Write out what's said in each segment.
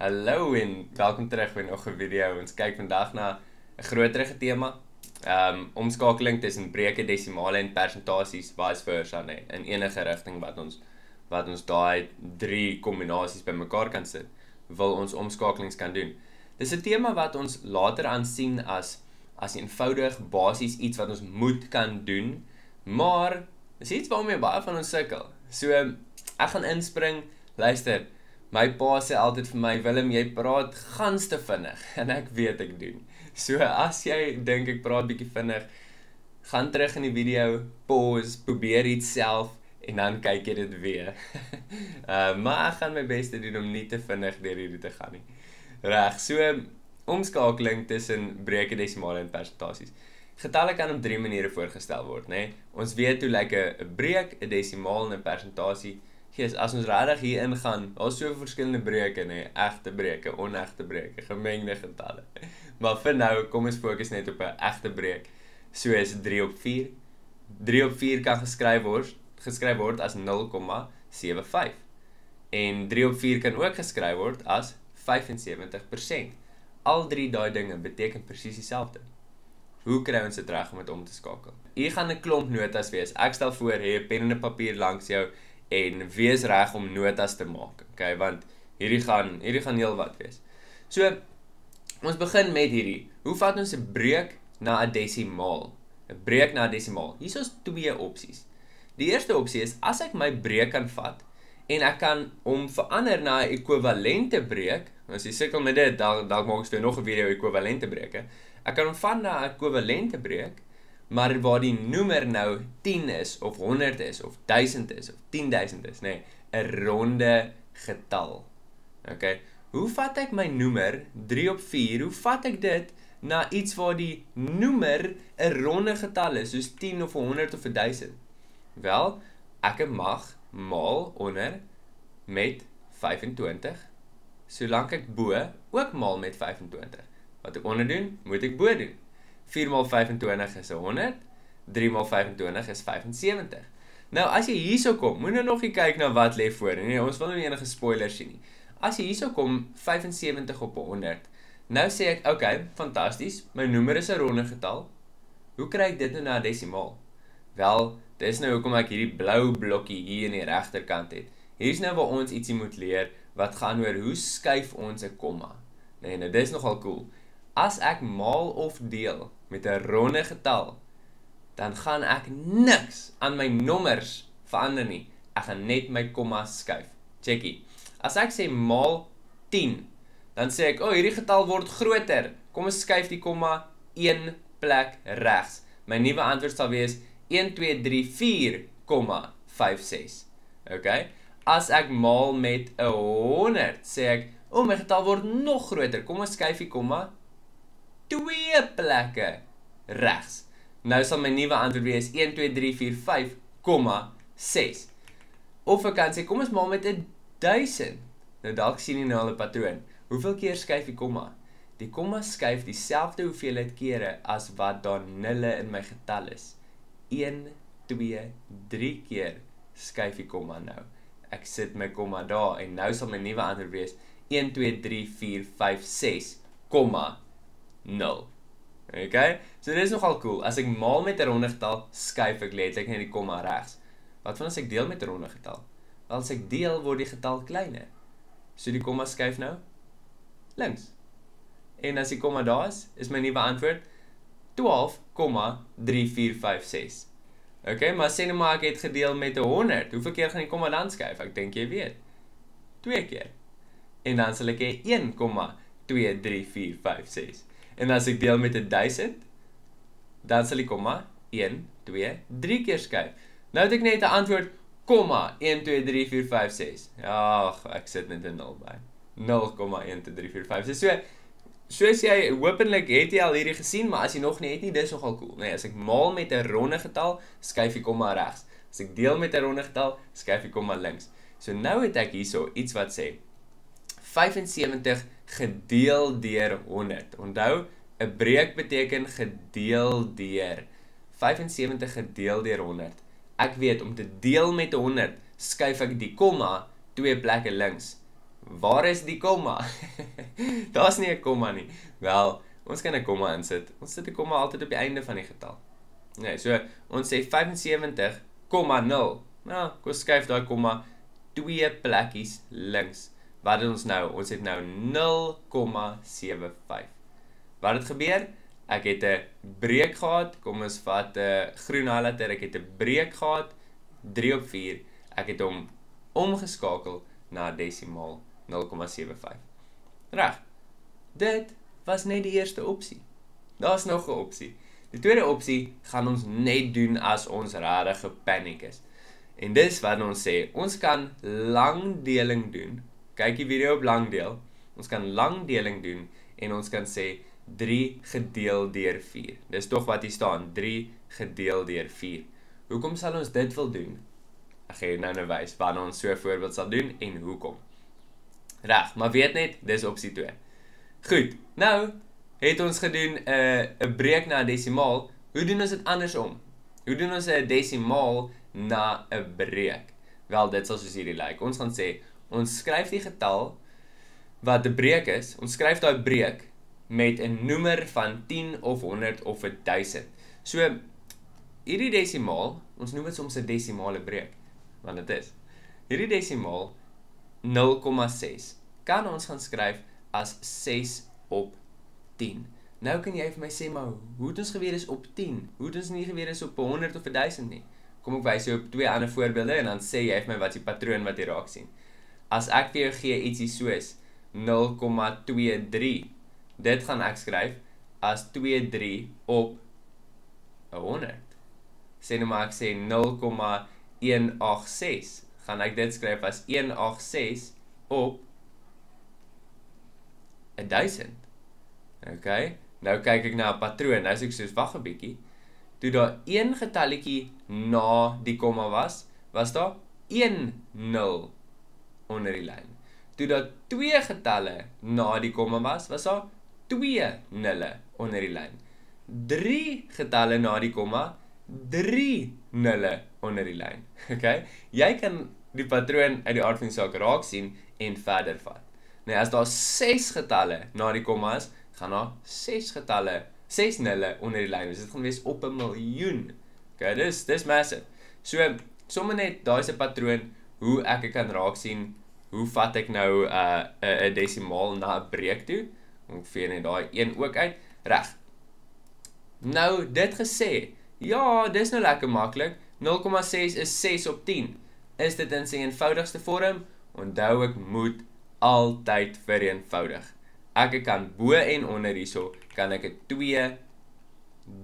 Hallo en welkom terug by nog 'n video. Ons kyk vandag na 'n groterige tema. Omskakeling tussen breuke, desimale en persentasies, vice versa, nee, in enige rigting wat ons daai drie kombinasies bymekaar kan sit, wil ons omskakelings kan doen. Dis 'n tema wat ons later aansien as eenvoudig basies iets wat ons moet kan doen, maar is iets waarmee baie van ons sukkel. So ek gaan inspring. Luister, my pa sê altyd vir my, Willem, jy praat gans te vinnig, en ek weet ek doen. So as jy dink ek praat bietjie vinnig, gaan terug in die video, pause, probeer iets self, en dan kyk jy dit weer. Maar ek gaan my bes te doen om nie te vinnig deur hierdie te gaan nie. Reg, so omskakeling tussen breuke, desimale en persentasies. Getalle kan op 3 maniere voorgestel word, né? Ons weet hoe lyk 'n breuk, 'n desimaal en 'n persentasie. As ons regtig hier ingaan, daar's so verskillende breuke, né? Egte breuke, onegte breuke, gemengde getalle. Maar vir nou, kom ons fokus net op 'n egte breuk. So is 3 op 4. 3 op 4 kan geskryf word as 0,75. En 3 op 4 kan ook geskryf word as 75%. Al drie daai dinge beteken presies dieselfde. Hoe kry ons dit reg om dit om te skakel? Hier gaan 'n klomp notas wees. Ek stel voor, hê 'n pen en 'n papier langs jou en wees reg om notas te maak. Okay, want hierdie gaan heel wat wees. So, ons begin met hierdie. Hoe vat ons 'n breuk na 'n desimaal? 'n Breuk na 'n desimaal. Hier is 2 opsies. Die eerste opsie is, as ek my breuk kan vat, en ek kan hom verander na 'n ekwivalente breuk, as jy sukkel met dit, dalk maak ek nog 'n video ekwivalente breuke. Ek kan hom vat na 'n ekwivalente breuk, maar waar die noemer nou 10 is, of 100 is, of 1000 is, of 10.000 is, nee, 'n ronde getal. Okay, hoe vat ek my noemer, 3 op 4, hoe vat ek dit na iets waar die noemer 'n ronde getal is, soos 10 of 100 of 1000? Wel, ek mag maal onder met 25, solank ek bo ook maal met 25. Wat ek onder doen, moet ek bo doen. 4 maal 25 is 100, 3 maal 25 is 75. Nou, as jy hierso kom, moet nou nog nie kyk na wat lê voor. Nee, ons wil nie enige spoilers sien nie. As jy hierso kom, 75 op 100, nou sê ek, okay, fantasties, my noemer is 'n ronde getal. Hoe kry ek dit nou na 'n desimaal? Wel, dis nou hoekom ek hierdie blou blokkie hier in die regterkant het. Hier's nou waar ons ietsie moet leer, wat gaan oor hoe skuif ons 'n komma. Nee, nou dis nogal cool. As ek maal of deel met 'n ronde getal, dan gaan ek niks aan my nommers verander nie. Ek gaan net my komma skuif. Checkie. As ek sê maal 10, dan sê ek, hierdie getal word groter. Kom ons skuif die komma 1 plek regs. My nuwe antwoord sal wees 1234,56. Okay? As ek maal met 100, sê ek, my getal word nog groter. Kom ons skuif die komma 2 plekke regs. Nou sal my nuwe antwoord wees 12345,6. Of ek kan sê, kom ons maal met 1000. Nou dalk sien jy nou al 'n patroon. Hoeveel keer skuif die komma? Die komma skuif dieselfde hoeveelheid kere as wat daar nulle in my getal is. 1, 2, 3 keer skuif die komma nou. Ek sit my komma daar en nou sal my nuwe antwoord wees 123456,0. Okay? So dit is nogal cool. As ek maal met 'n ronde getal, skuif ek letterlik net die komma regs. Wat van as ek deel met 'n ronde getal? Wel, as ek deel, word die getal kleiner. So die komma skuif nou links. En as die komma daar is my nuwe antwoord 12,3456. Okay, maar sê nou maar ek het gedeel met 100. Hoeveel keer gaan die komma dan skuif? Ek dink jy weet. 2 keer. En dan sal ek hê 1,23456. En as ek deel met 1000, dan sal die komma 1, 2, 3 keer skuif. Nou het ek net 'n antwoord, 1,23456. Ag, ek sit net 'n 0 by. 0,12345. Soos jy, hopelik het jy al hierdie gesien, maar as jy nog nie het nie, dis nogal cool. Nee, as ek maal met 'n ronde getal, skuif die komma regs. As ek deel met 'n ronde getal, skuif die komma links. So nou het ek hierso iets wat sê 75 gedeel deur 100. Onthou, 'n breuk beteken gedeel deur. 75 gedeel deur 100. Ek weet, om te deel met 100, skuif ek die komma 2 plekke links. waar is die komma? Daar's nie 'n komma nie. Wel, ons kan 'n komma insit. Ons sit 'n komma altyd op die einde van die getal. Nee, so ons sê 75,0. Nou, kom skuif daai komma 2 plekkies links. Wat het ons nou? Ons het nou 0,75. Wat het gebeur? Ek het 'n breek gehad. Kom ons vat 'n groen highlighter. Ek het 'n breek gehad 3 op 4. Ek het hom omgeskakel na desimaal 0,75. Reg. Dit was net die eerste opsie. Daar's nog 'n opsie. Die tweede opsie gaan ons net doen as ons regtig gepaniek is. En dis wat ons sê, ons kan langdeling doen. Kyk die video op langdeel. Ons kan langdeling doen en ons kan sê 3 gedeel deur 4. Dis tog wat hier staan, 3 gedeel deur 4. Hoekom sal ons dit wil doen? Ek gaan jou nou wys wanneer ons so 'n voorbeeld sal doen en hoekom. Reg, maar weet net, dis opsie 2. Goed, nou het ons gedoen 'n breek na 'n desimaal. Hoe doen ons dit andersom? Hoe doen ons 'n desimaal na 'n breek? Wel, dit sal soos hierdie lyk. Ons gaan sê, ons skryf die getal wat 'n breek is. Ons skryf daai breek met 'n noemer van 10 of 100 of 1000. So hierdie desimaal, ons noem dit soms 'n desimale breek, want dit is. Hierdie desimaal 0,6 kan ons gaan skryf as 6 op 10. Nou kan jy vir my sê, maar hoe het ons geweet is op 10? Hoe het ons nie geweet is op 100 of 1000 nie? Kom ek wys jou op 2 ander voorbeelde en dan sê jy vir my wat die patroon wat jy raak sien. As ek vir jou gee ietsie soos 0,23, dit gaan ek skryf as 23 op 100. Sê nou maar ek sê 0,186, gaan ek dit skryf as 186 op 1000. Okay, nou kyk ek na 'n patroon. Nou sê ek soos, wag 'n bietjie. Toe daar een getalletjie na die komma was daar 1 0 onder die lyn. Toe daar 2 getalle na die komma was daar 2 nulle onder die lyn. 3 getalle na die komma, 3 nulle onder die lyn. Okay? Jy kan die patroon uit die aard van die saak raak sien en verder vat. Nou as daar 6 getalle na die komma is, gaan daar 6 getalle, 6 nulle onder die lyn. Dus dit gaan wees op 'n miljoen. Okay, dis massive. So, sommer net, daar is 'n patroon hoe ek kan raak sien, hoe vat ek nou 'n desimaal na 'n breek toe. Ek vee net daai een ook uit. Reg. Nou, dit gesê, ja, dis nou lekker maklik. 0,6 is 6 op 10. Is dit in sy eenvoudigste vorm? Onthou ek moet altyd vereenvoudig. Ek kan bo en onder hierso, kan ek 'n 2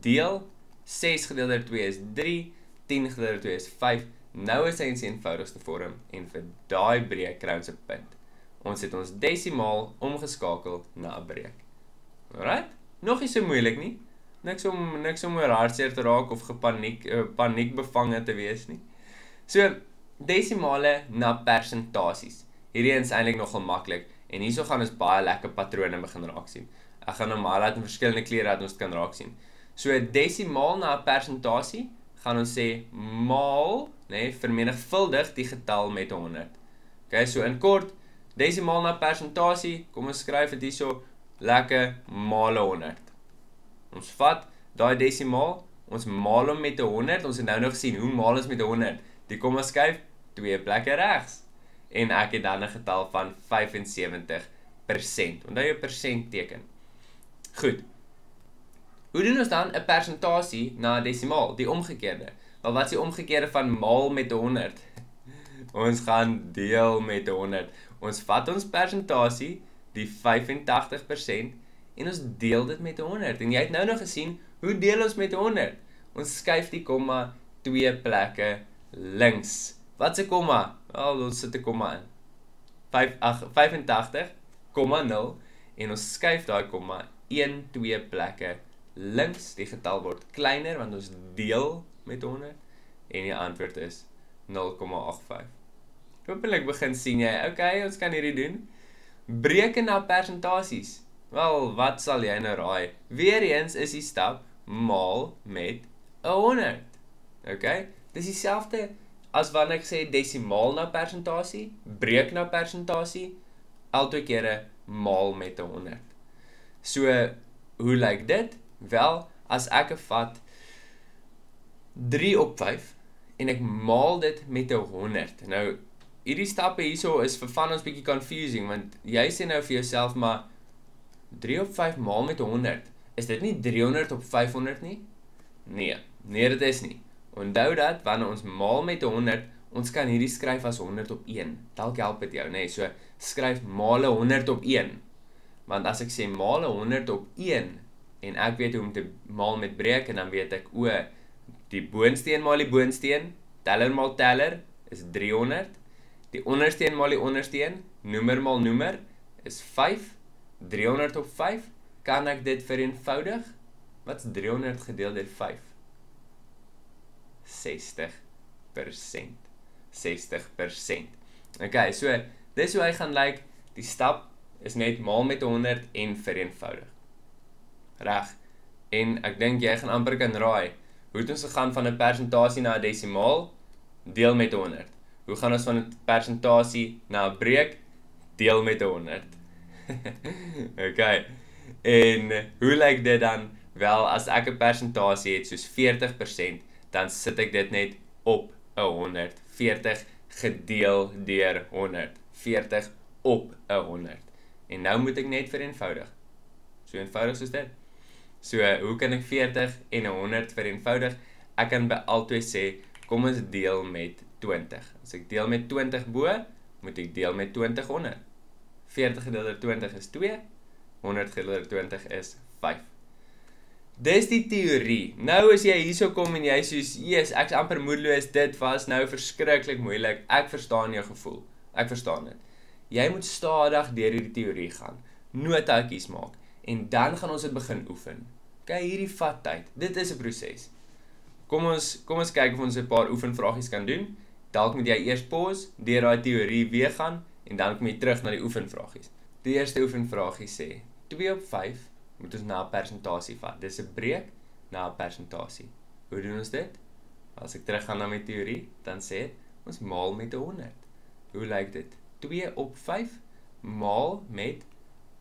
deel. 6 gedeel deur 2 is 3, 10 gedeel deur 2 is 5. Nou is hy in sy eenvoudigste vorm en vir daai breek kry ons 'n punt. Ons het ons desimaal omgeskakel na 'n breek. Alright? Nog nie so moeilik nie. Niks om oor hartseer te raak of paniekbevange te wees nie. So, desimale na persentasies. Hierdie is eintlik nogal maklik en hierso gaan ons baie lekker patrone begin raak sien. Ek gaan hom maar laat in verskillende kleure dat ons dit kan raak sien. So, desimaal na 'n persentasie gaan ons sê maal, vermenigvuldig die getal met 100. Okay, so in kort, desimaal na persentasie, kom ons skryf dit hierso lekker maal 100. Ons vat daai desimaal, ons maal hom met 100, ons het nou nog gesien hoe maal ons met 100. Die kom ons skuif 2 plekke regs. En ek het dan 'n getal van 75%. Onthou jou persent teken. Goed. Hoe doen ons dan 'n persentasie na 'n desimaal, die omgekeerde? Wel, wat is die omgekeerde van maal met 100? Ons gaan deel met 100. Ons vat ons persentasie, die 85%, en ons deel dit met 100. En jy het nou nog gesien, hoe deel ons met 100? Ons skuif die komma 2 plekke links. Wat is 'n komma? Wel, ons sit 'n komma in. 85,0 en ons skuif daai komma 2 plekke links. Die getal word kleiner want ons deel met 100 en die antwoord is 0,85. Hoopelik begin sien jy, okay, ons kan hierdie doen. Breke na persentasies. Wel, wat sal jy nou raai? Weereens is die stap maal met 100. Okay? Dis dieselfde as wanneer ek sê desimaal na persentasie, breek na persentasie, al twee kere maal met 100. So, hoe lyk dit? Wel, as ek vat 3 op 5 en ek maal dit met 100. Nou, hierdie stappe hierso is vir van ons bietjie confusing, want jy sê nou vir jouself, maar 3 op 5 maal met 100, is dit nie 300 op 500 nie? Nee dit is nie. Onthou dat, wanneer ons maal met 100, ons kan hierdie skryf as 100 op 1. Dalk help dit jou, nee, so skryf maal 100 op 1. Want as ek sê maal 100 op 1, en ek weet hoe om te maal met breek, en dan weet ek, die boonsteen maal die boonsteen, teller maal teller, is 300. Die ondersteen maal die ondersteen, noemer maal noemer, is 5. 300 op 5, kan ek dit vereenvoudig? Wat is 300 gedeeld deur 5? 60%. 60%. Ok, so, dis hoe hy gaan lyk. Die stap is net maal met 100 en vereenvoudig. Reg. En ek dink jy gaan amper kan raai, hoe het ons gegaan van 'n persentasie na 'n desimaal? Deel met 100. Hoe gaan ons van 'n persentasie na 'n breek? Deel met 100. Ok. En hoe lyk dit dan? Wel, as ek 'n persentasie het soos 40%, dan sit ek dit net op 100. 40 gedeel deur 100. 40 op 100. En nou moet ek net vereenvoudig. So eenvoudig soos dit. So, hoe kan ek 40 en 100 vereenvoudig? Ek kan by albei sê, kom ons deel met 20. As ek deel met 20 bo, moet ek deel met 20 onder. 40 gedeeld deur 20 is 2, 100 gedeeld deur 20 is 5. Dis die teorie. Nou as jy hierso kom en jy soos, yes, ek is amper moedeloos, dit was nou verskriklik moeilik, ek verstaan jou gevoel, ek verstaan dit. Jy moet stadig deur hierdie teorie gaan, notaatjies maak, en dan gaan ons dit begin oefen. Kyk, hierdie vat tyd, dit is 'n proses. Kom ons kyk of ons 'n paar oefenvragies kan doen. Dalk moet jy eers pause, deur daai teorie weer gaan, en dan kom jy terug na die oefenvragies. Die eerste oefenvragie sê, 2 op 5 moet ons na 'n persentasie vat. Dis 'n breek na 'n persentasie. Hoe doen ons dit? As ek terug gaan na my teorie, dan sê ons maal met 100. Hoe lyk dit? 2 op 5 maal met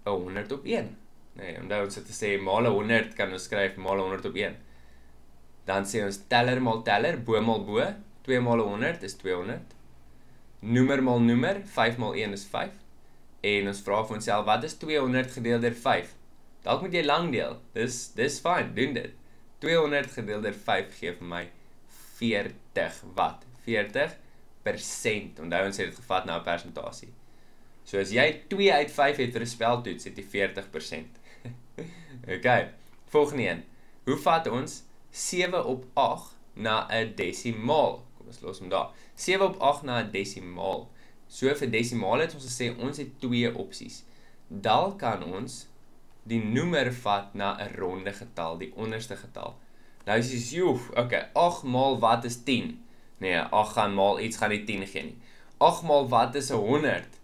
100 op 1. Nee, onthou ons het gesê maal 100 kan ons skryf maal 100 op 1. Dan sê ons teller maal teller, bo maal bo, 2 maal 100 is 200. Noemer maal noemer, 5 maal 1 is 5. En ons vra vir onsself, wat is 200 gedeeld deur 5? Dalk moet jy lang deel. Dis fyn, doen dit. 200 gedeeld deur 5 gee vir my 40 wat? 40%. Onthou ons het dit gevat na 'n persentasie. So as jy 2 uit 5 het vir 'n speltoets, het jy 40%. Ok, volgende een. Hoe vat ons 7 op 8 na 'n desimaal? Kom ons los hom daar. 7 op 8 na 'n desimaal. So vir desimaal het ons gesê, ons het 2 opsies. Dalk kan ons die noemer vat na 'n ronde getal, die onderste getal. Nou is jy, ok, 8 maal wat is 10? Nee, 8 gaan maal iets gaan nie 10 gee nie. 8 maal wat is 100?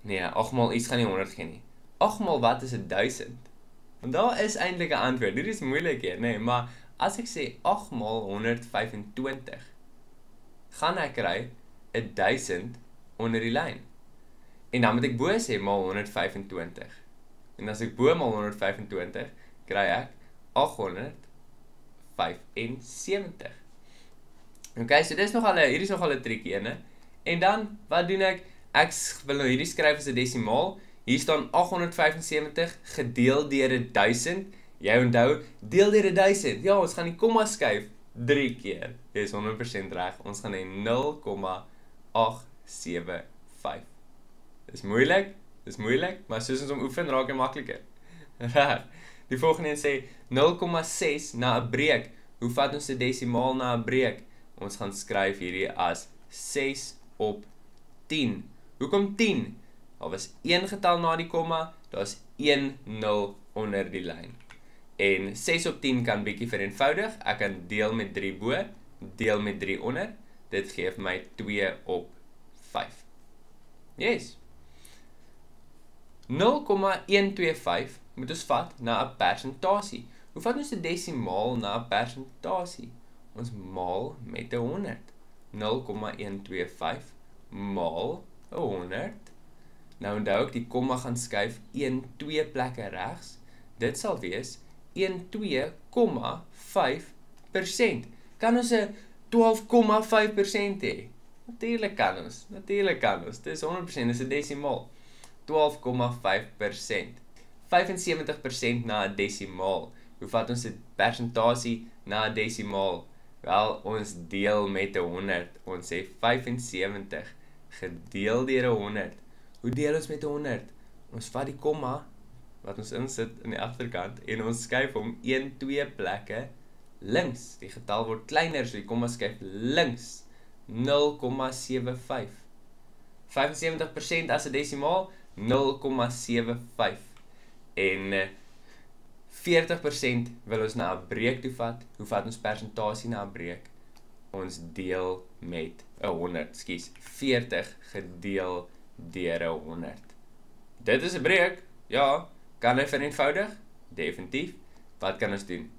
Nee, 8 maal iets gaan nie 100 gee nie. 8 maal wat is 1000? Want daar is eintlik 'n antwoord. Dit is moeilik hier, nee, maar as ek sê 8 maal 125, gaan ek kry 1000 onder die lyn. En dan moet ek bo sê maal 125. En as ek bo maal 125, kry ek 875. Ok, so hier is nogal 'n triekie ene. En dan, wat doen ek? Ek wil nou hierdie skryf as 'n desimaal. Hier staan 875 gedeel deur 1000. Jy onthou, deel deur 1000. Ja, ons gaan die komma skuif 3 keer. Jy is 100% reg. Ons gaan hê 0,875. Dis moeilik, maar soos ons hom oefen, raak hy makliker. Reg. Die volgende een sê 0,6 na 'n breek. Hoe vat ons 'n desimaal na 'n breek? Ons gaan skryf hierdie as 6 op 10. Hoekom 10? Daar was 1 getal na die komma, daar is 1 0 onder die lyn. En 6 op 10 kan bietjie vereenvoudig. Ek kan deel met 3 bo, deel met 3 onder. Dit gee vir my 2 op 5. Yes. 0,125 moet ons vat na 'n persentasie. Hoe vat ons 'n desimaal na 'n persentasie? Ons maal met 100. 0,125 maal 100. Nou onthou ek die komma gaan skuif 1, 2 plekke regs. Dit sal wees 12,5%. Kan ons 'n 12,5% hê? Natuurlijk kan ons. Dit is 100%, dis 'n desimaal. 12,5%. 75% na 'n desimaal. Hoe vat ons 'n persentasie na 'n desimaal? Wel, ons deel met 100. Ons sê 75 gedeel deur 100. Hoe deel ons met 100? Ons vat die komma wat ons insit in die agterkant en ons skuif hom 1, 2 plekke links. Die getal word kleiner, so die komma skuif links. 0,75. 75% as 'n desimaal, 0,75. En 40% wil ons na 'n breek toe vat. Hoe vat ons persentasie na 'n breek? Ons deel met 100, skus. 40 gedeel deur 100. Dit is 'n breek. Ja, kan hy vereenvoudig? Definitief. Wat kan ons doen?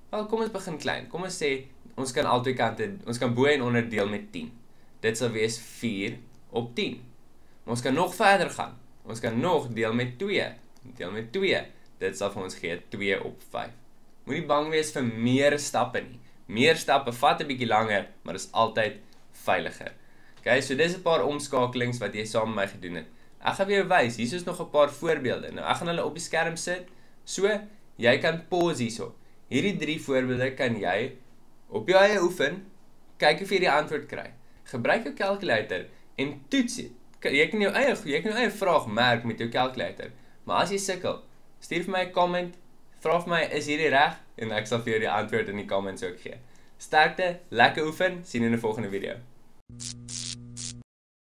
Wel, kom ons begin klein. Kom ons sê ons kan albei kante, ons kan bo en onder deel met 10. Dit sal wees 4 op 10. Maar ons kan nog verder gaan. Ons kan nog deel met 2. Deel met 2. Dit sal vir ons gee 2 op 5. Moenie bang wees vir meer stappe nie. Meer stappe vat 'n bietjie langer, maar is altyd veiliger. Okay, so dis 'n paar omskakelings wat jy saam met my gedoen het. Ek gaan vir jou wys. Hier is nog 'n paar voorbeelde. Nou ek gaan hulle op die skerm sit. So jy kan pause hierso. Hierdie 3 voorbeelde kan jy op jou eie oefen, kyk of jy die antwoord kry. Gebruik jou calculator en toets dit. Jy kan jou eie vraag merk met jou calculator. Maar as jy sukkel, stuur vir my 'n comment, vra vir my is hierdie reg en ek sal vir jou die antwoord in die comments ook gee. Sterkte, lekker oefen, sien in 'n volgende video.